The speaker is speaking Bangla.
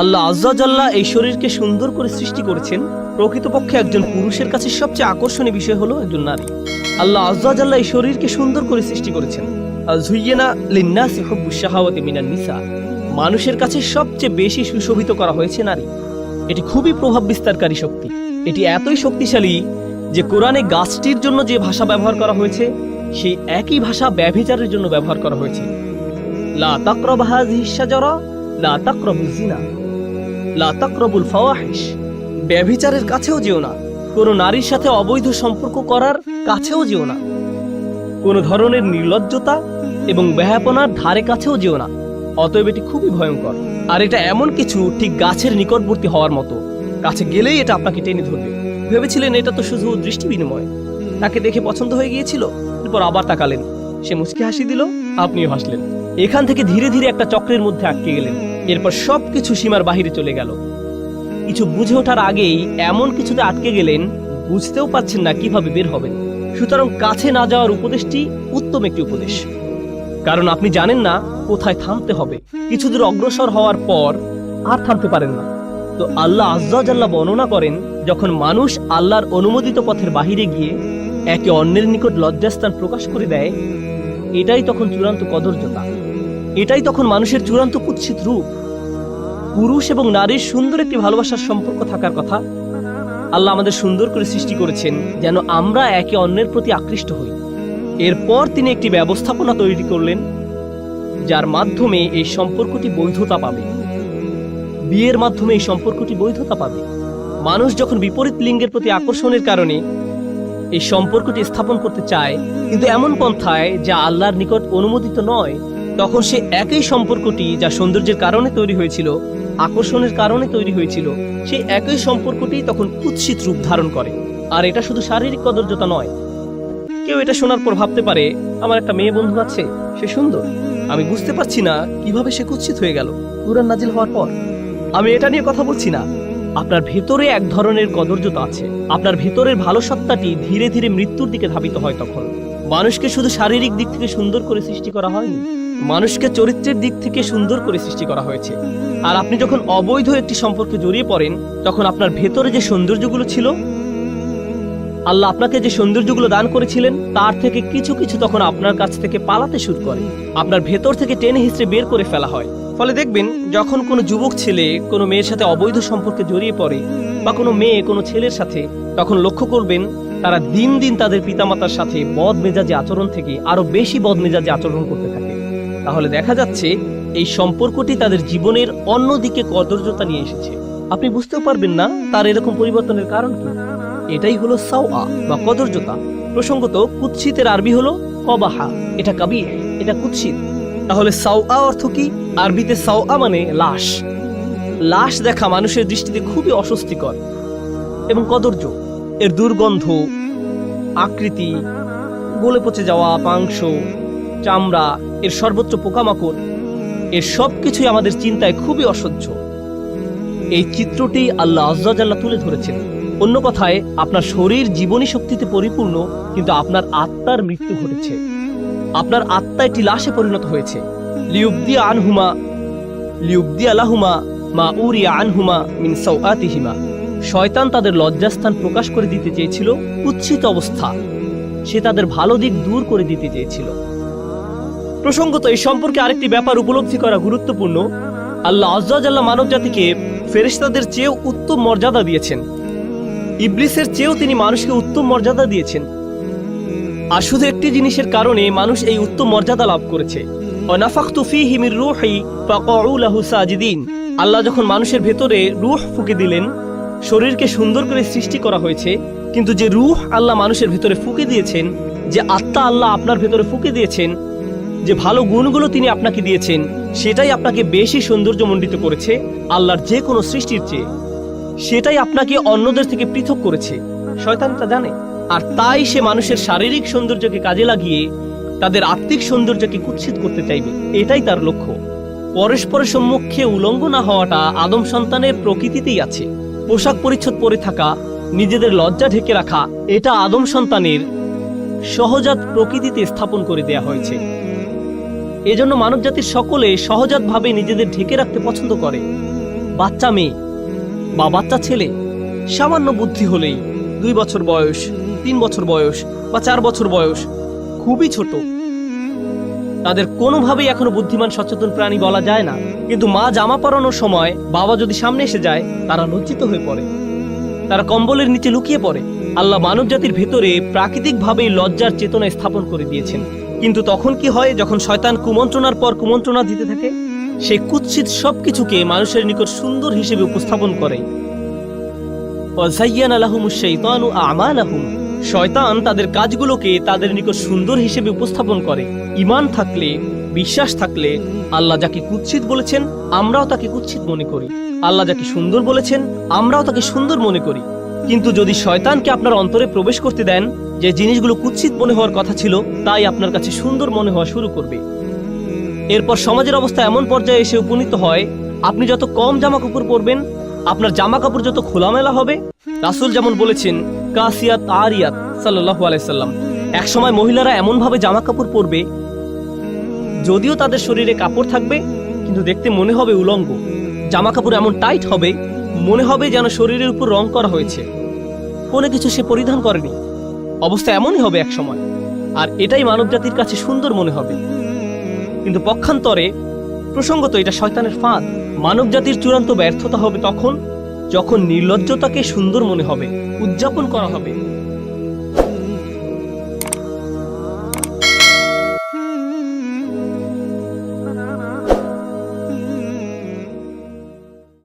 আল্লাহ আজ্জা জাল্লা এই শরীরকে সুন্দর করে সৃষ্টি করেছেন। প্রকৃতপক্ষে একজন পুরুষের কাছে সবচেয়ে আকর্ষণীয় বিষয় হলো একজন নারী। আল্লাহ আজ্জা জাল্লা এই শরীরকে সুন্দর করে সৃষ্টি করেছেন। যুয়্যিনা লিন্নাসি হুব্বুশ শাহাওয়াতি মিনান নিসা, মানুষের কাছে সবচেয়ে বেশি সুশোভিত করা হয়েছে নারী। এটি খুবই প্রভাব বিস্তারকারী শক্তি। এটি এতই শক্তিশালী যে কোরআনে গাছটির জন্য যে ভাষা ব্যবহার করা হয়েছে সেই একই ভাষা ব্যভিচারের জন্য ব্যবহার করা হয়েছে। লা তাকরাবু হাযিহিশ শাজারা লা তাকরাবুজ জিনা লা তাকরাবুল ফাওয়াহিশ, ব্যভিচারের কাছেও যেও না, কোনো নারীর সাথে অবৈধ সম্পর্ক করার কাছেও যেও না, কোনো ধরনের নির্লজ্জতা এবং বেহায়াপনার ধারে কাছেও যেও না। অতএব এটি খুবই ভয়ঙ্কর। আর এটা এমন কিছু ঠিক গাছের নিকটবর্তী হওয়ার মতো, কাছে গেলেই এটা আপনাকে টেনে ধরবে। ভেবেছিলেন এটা তো শুধু দৃষ্টি বিনিময়, তাকে দেখে পছন্দ হয়ে গিয়েছিল, এরপর আবার তাকালেন, সে মুচকি হাসি দিল, আপনিও হাসলেন। এখান থেকে ধীরে ধীরে একটা চক্রের মধ্যে আটকে গেলেন। এরপর সবকিছু সীমার বাহিরে চলে গেল। কিছু বুঝে ওঠার আগেই এমন কিছুতে আটকে গেলেন, বুঝতেও পারছেন না কিভাবে বের হবেন। সুতরাং কাছে না যাওয়ার উপদেশটি উত্তম একটি উপদেশ, কারণ আপনি জানেন না কোথায় থামতে হবে। কিছু দূর অগ্রসর হওয়ার পর আর থামতে পারেন না। তো আল্লাহ আজ্জা জাল্লা বর্ণনা করেন, যখন মানুষ আল্লাহর অনুমোদিত পথের বাহিরে গিয়ে একে অন্যের নিকট লজ্জাস্থান প্রকাশ করে দেয়, এটাই তখন চূড়ান্ত কদর্যতা। এটাই তখন মানুষের চূড়ান্ত কুৎসিত রূপ। পুরুষ এবং নারীর সুন্দর একটি ভালোবাসার সম্পর্ক থাকার কথা। আল্লাহ আমাদের সুন্দর করে সৃষ্টি করেছেন যেন আমরা একে অন্যের প্রতি আকৃষ্ট হই। এরপর তিনি একটি ব্যবস্থাপনা তৈরি করলেন যার মাধ্যমে এই সম্পর্কটি বৈধতা পাবে। বিয়ের মাধ্যমে এই সম্পর্কটি বৈধতা পাবে। মানুষ যখন বিপরীত লিঙ্গের প্রতি আকর্ষণের কারণে এই সম্পর্কটি স্থাপন করতে চায়, কিন্তু এমন পন্থায় যা আল্লাহর নিকট অনুমোদিত নয়, তখন সে একই সম্পর্কটি যা সৌন্দর্যের কারণে তৈরি হয়েছিল, আকর্ষণের কারণে তৈরি হয়েছিল, সেই একই সম্পর্কটি তখন কুৎসিত রূপ ধারণ করে। আর এটা শুধু শারীরিক কদর্যতা নয়। কেউ এটা শোনার পর ভাবতে পারে, আমার একটা মেয়ে বন্ধু আছে, সে সুন্দর, আমি বুঝতে পারছি না কিভাবে সে কুৎসিত হয়ে গেল কুরআন নাজিল হওয়ার পর। আমি এটা নিয়ে কথা বলছি না। আপনার ভেতরে এক ধরনের কদর্যতা আছে। আপনার ভেতরের ভালো সত্তাটি ধীরে ধীরে মৃত্যুর দিকে ধাবিত হয়। তখন মানুষকে শুধু শারীরিক দিক থেকে সুন্দর করে সৃষ্টি করা হয়নি, মানুষকে চরিত্রের দিক থেকে সুন্দর করে সৃষ্টি করা হয়েছে। আর আপনি যখন অবৈধ একটি সম্পর্কে জড়িয়ে পড়েন, তখন আপনার ভেতরে যে সৌন্দর্যগুলো ছিল, আল্লাহ আপনাকে যে সৌন্দর্যগুলো দান করেছিলেন, তার থেকে কিছু কিছু তখন আপনার কাছ থেকে পালাতে শুরু করে। আপনার ভেতর থেকে টেনে হিঁচড়ে বের করে ফেলা হয়। ফলে দেখবেন, যখন কোনো যুবক ছেলে কোনো মেয়ের সাথে অবৈধ সম্পর্কে জড়িয়ে পড়ে, বা কোনো মেয়ে কোনো ছেলের সাথে, তখন লক্ষ্য করবেন তারা দিন দিন তাদের পিতামাতার সাথে বদমেজাজি আচরণ থেকে আরো বেশি বদমেজাজি আচরণ করতে থাকে। তাহলে দেখা যাচ্ছে এই সম্পর্কটি তাদের জীবনের অন্যদিকে কদর্যতা নিয়ে এসেছে। আপনি বুঝতেও পারবেন না তার এরকম পরিবর্তনের কারণ কি। এটাই হলো সাওয়া বা কদর্যতা। প্রসঙ্গত, কুৎসিতের আরবি হলো কবাহা, এটা কাবিহ, এটা কুৎসিত। তাহলে সাওয়া অর্থ কি? আরবিতে সাওয়া মানে লাশ। লাশ দেখা মানুষের দৃষ্টিতে খুবই অস্বস্তিকর এবং কদর্য। এর দুর্গন্ধ, আকৃতি, গলে পচে যাওয়া মাংস, চামড়া, এর সর্বোচ্চ পোকামাকড়, এর সবকিছুই আমাদের চিন্তায় খুবই অসহ্য। এই চিত্রটি আল্লাহ আজ্জা জাল্লা তুলে ধরেছেন। অন্য কথায়, আপনার শরীর জীবনী শক্তিতে পরিপূর্ণ, কিন্তু আপনার আত্মার মৃত্যু ঘটেছে। আপনার আত্মা একটি লাশে পরিণত হয়েছে। লিউবদিয়া লাহুমা মা উরিয়া আনহুমা মিন সাওআতিহিমা। শয়তান তাদের লজ্জাস্থান প্রকাশ করে দিতে চেয়েছিল কুৎসিত অবস্থা। সে তাদের ভালো দিক দূর করে দিতে চেয়েছিল। প্রসঙ্গত, এই সম্পর্কে আরেকটি ব্যাপার উপলব্ধি করা গুরুত্বপূর্ণ। আল্লাহ আজ্জা জাল্লা মানব জাতিকে ফেরেশতাদের চেয়েও উত্তম মর্যাদা দিয়েছেন। ইবলিসের চেয়েও তিনি মানুষকে উত্তম মর্যাদা দিয়েছেন। আর শুধু একটি জিনিসের কারণে মানুষ এই উত্তম মর্যাদা লাভ করেছে। ওয়ানাফাখতু ফীহি মির রূহি ফাকাউ লাহু সাজিদিন। আল্লাহ যখন মানুষের ভেতরে রূহ ফুঁকে দিলেন, শরীরকে সুন্দর করে সৃষ্টি করা হয়েছে, কিন্তু যে রূহ আল্লাহ মানুষের ভেতরে ফুঁকে দিয়েছেন, যে আত্মা আল্লাহ আপনার ভেতরে ফুঁকে দিয়েছেন, যে ভালো গুণগুলো তিনি আপনাকে দিয়েছেন, সেটাই আপনাকে বেশি সৌন্দর্যমণ্ডিত করেছে আল্লাহর যে কোনো সৃষ্টির চেয়ে। সেটাই আপনাকে অন্যদের থেকে পৃথক করেছে। শয়তান তা জানে, আর তাই সে মানুষের শারীরিক সৌন্দর্যকে কাজে লাগিয়ে তাদের আত্মিক সৌন্দর্যকে কুৎসিত করতে চাইবে। এটাই তার লক্ষ্য। পরস্পরের সম্মুখে উলঙ্গ না হওয়াটা আদম সন্তানের প্রকৃতিতেই আছে। পোশাক পরিচ্ছদ পরে থাকা, নিজেদের লজ্জা ঢেকে রাখা, এটা আদম সন্তানের সহজাত প্রকৃতিতে স্থাপন করে দেয়া হয়েছে। এজন্য মানবজাতির সকলে সহজাতভাবে নিজেদের ঢেকে রাখতে পছন্দ করে। বাচ্চা মেয়ে বা বাচ্চা ছেলে সামান্য বুদ্ধি হলেই 2 বছর বয়স, 3 বছর বয়স বা 4 বছর বয়স, খুবই ছোট, তাদের কোনোভাবেই এখনো বুদ্ধিমান সচেতন প্রাণী বলা যায় না। কিন্তু মা জামা পরানোর সময় বাবা যদি সামনে এসে যায়, তারা লজ্জিত হয়ে পড়ে, তারা কম্বলের নিচে লুকিয়ে পড়ে। আল্লাহ মানব জাতির ভেতরে প্রাকৃতিকভাবেই লজ্জার চেতনা স্থাপন করে দিয়েছেন। কিন্তু তখন কি হয়, যখন শয়তান কুমন্ত্রণার পর কুমন্ত্রণা দিতে থাকে, সে কুৎসিত সবকিছুকে মানুষের নিকট সুন্দর হিসেবে উপস্থাপন করে। ওয়াযায়্যানা লাহুমুশ শাইতানু আমালাহুম, শয়তান তাদের কাজগুলোকে তাদের নিকট সুন্দর হিসেবে উপস্থাপন করে। ঈমান থাকলে, বিশ্বাস থাকলে আল্লাহ যাকে কুৎসিত বলেছেন আমরাও তাকে কুৎসিত মনে করি, আল্লাহ যাকে সুন্দর বলেছেন আমরাও তাকে সুন্দর মনে করি। কিন্তু যদি শয়তানকে আপনার অন্তরে প্রবেশ করতে দেন, যে জিনিসগুলো কুৎসিত মনে হওয়ার কথা ছিল তাই আপনার কাছে সুন্দর মনে হওয়া শুরু করবে। এরপর সমাজের অবস্থা এমন পর্যায়ে এসে উপনীত হয়, আপনি যত কম জামা কাপড় পরবেন, আপনার জামা কাপড় যত খোলামেলা হবে। রাসূল যেমন বলেছেন, কাসিয়াত আরিয়াত সাল্লাল্লাহু আলাইহি সাল্লাম, এক সময় মহিলারা এমন ভাবে জামা কাপড় পরবে, যদিও তাদের শরীরে কাপড় থাকবে কিন্তু দেখতে মনে হবে উলঙ্গ। জামা কাপড় এমন টাইট হবে, মনে হবে যেন শরীরের উপর রং করা হয়েছে, কোনো কিছু সে পরিধান করেনি। অবস্থা এমনই হবে এক সময়, আর এটাই মানব জাতির কাছে সুন্দর মনে হবে। কিন্তু পক্ষান্তরে প্রসঙ্গত এটা শয়তানের ফাঁদ। মানব জাতির চূড়ান্ত ব্যর্থতা হবে তখন, যখন নির্লজ্জতাকে সুন্দর মনে হবে, উদযাপন করা হবে,